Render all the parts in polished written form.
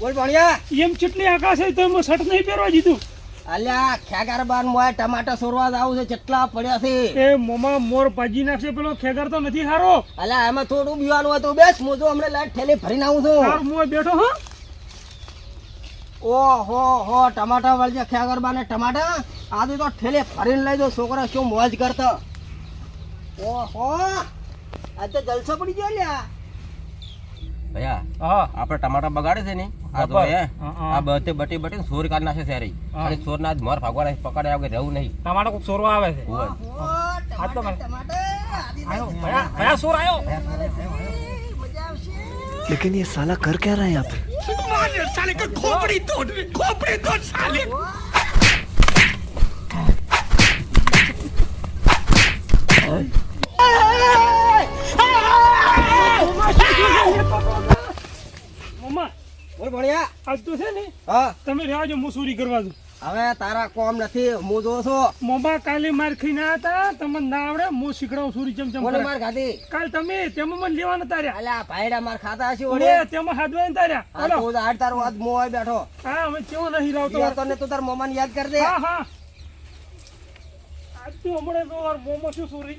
બોલ ભણ્યા એમ ચટલી આકાશ તો એમ શર્ટ નહીં પહેરવા દીધું. અલ્યા ખેગારબાન મોય ટમાટા સોરવા આવું છે કેટલા પડ્યા છે એ મોમાં મોર ભાજી નાખશે પેલો ખેગર તો નથી હારો. અલ્યા એમાં થોડું બીવાનું હતું બેસ હું તો હમણાં લાઈટ થેલી ભરીને આવું છું હાર મોય બેઠો હા. ઓહો હો ટમાટા વળજે ખેગારબાને ટમાટા આજે તો ઠેલે ભરીને લઈ દો છોકરા શું મોજ કરતા ઓહો આ તો જલસો પડી ગયો લ્યા ભૈયા હા આપણે ટમાટા બગાડે છે ને આ તો હે આ બટી બટી સોર કાઢ નાખે છે યાર અને સોર ના મોર ભાગવા પકડે આવે રહેવું નહીં ટમાટા કોક સોરવા આવે છે. ઓહો આ તો મને- ટમાટા આયો ભયા ભયા સોર આયો. મજા આવશે लेकिन ये साला कर क्या रहा है यहाँ पे? મમ્મા બોલ ભણ્યા આજ તો છે ને હા તમે રહ્યા જો મુસૂરી કરવા દો. હવે તારા કોમ નથી હું જો છું મમ્મા કાલે માર ખાઈને આયા હતા તમને ના આવડે હું શીખડાવું સુરી ચમચમ કોને કરે. માર ખાધી કાલ તમે તેમાં મને લેવા નતા રહ્યા. અલ્યા ભાઈડા માર ખાતા હશે ઓડે ઓલે તેમાં હાથવા નતા રહ્યા. આ હાલો. તો આજ તારો આજ મોય બેઠો હા અમે કેવો નહીં રાવતો. યાર તને તો તાર મોમાને યાદ કર દે હા હા આજ તો હમણાં તો વાર મોમો શું સુરી.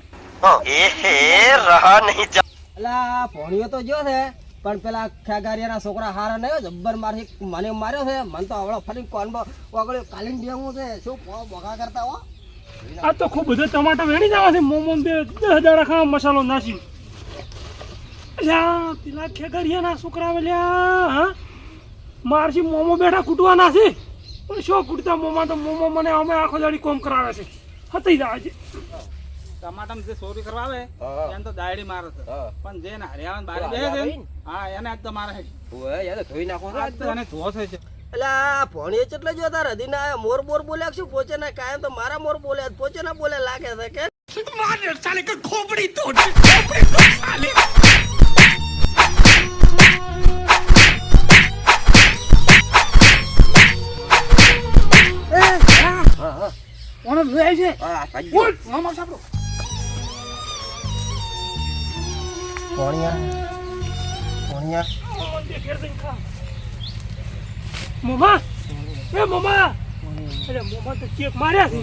અલા ભણ્યો તો જો છે પણ પેલા ખેગારિયાના છોકરા હારા નયો જબ્બર મારી મને માર્યો છે મને તો આવડો ફરી કોનબો ઓગળ્યો કાલીન બેહું છે શું બોગા કરતા હો આ તો ખૂબ બધા ટમાટા વેણી જવા છે. મોમો ને 10,000 આખા મસાલો નાસી. અલ્યા પેલા ખેગરિયાના છોકરા વેલ્યા હા મારસી મોમો બેઠા કૂટવાના છે પણ શું કૂટતા મોમા તો મોમો મને અમે આખો દાડી કોમ કરાવે છે. હતી જાય છે ટમાટામાં જે ચોરી કરવા આવે એને તો દાયડી મારે છે પણ જે ને હરિયાણા બારે બે છે ને, હા એને આજ તો મારે છે. ઓય યાર ધોઈ નાખો આજ તો એને ધોવો છે. અલા ભણ્યો એટલે જો તાર હદીના આયા મોર બોર બોલ્યા શું પોચે ના કાયમ તો મારા મોર બોલ્યા પોચે ના બોલે લાગે છે કે કોણ લઈ છે હા ભાઈ બોલ મામા સાપડો. ભણ્યા મોમા એ મોમા અરે મોમા તો ચેક માર્યા છે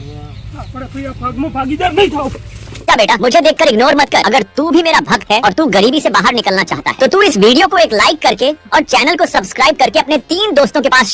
આપણે કોઈ આ ભાગમાં ભાગીદાર નહીં થાવ. बेटा बेटा मुझे देखकर इग्नोर मत कर। अगर तू भी मेरा भक्त है और तू गरीबी से बाहर निकलना चाहता है तो तू इस वीडियो को एक लाइक करके और चैनल को सब्सक्राइब करके अपने 3 दोस्तों के पास शेयर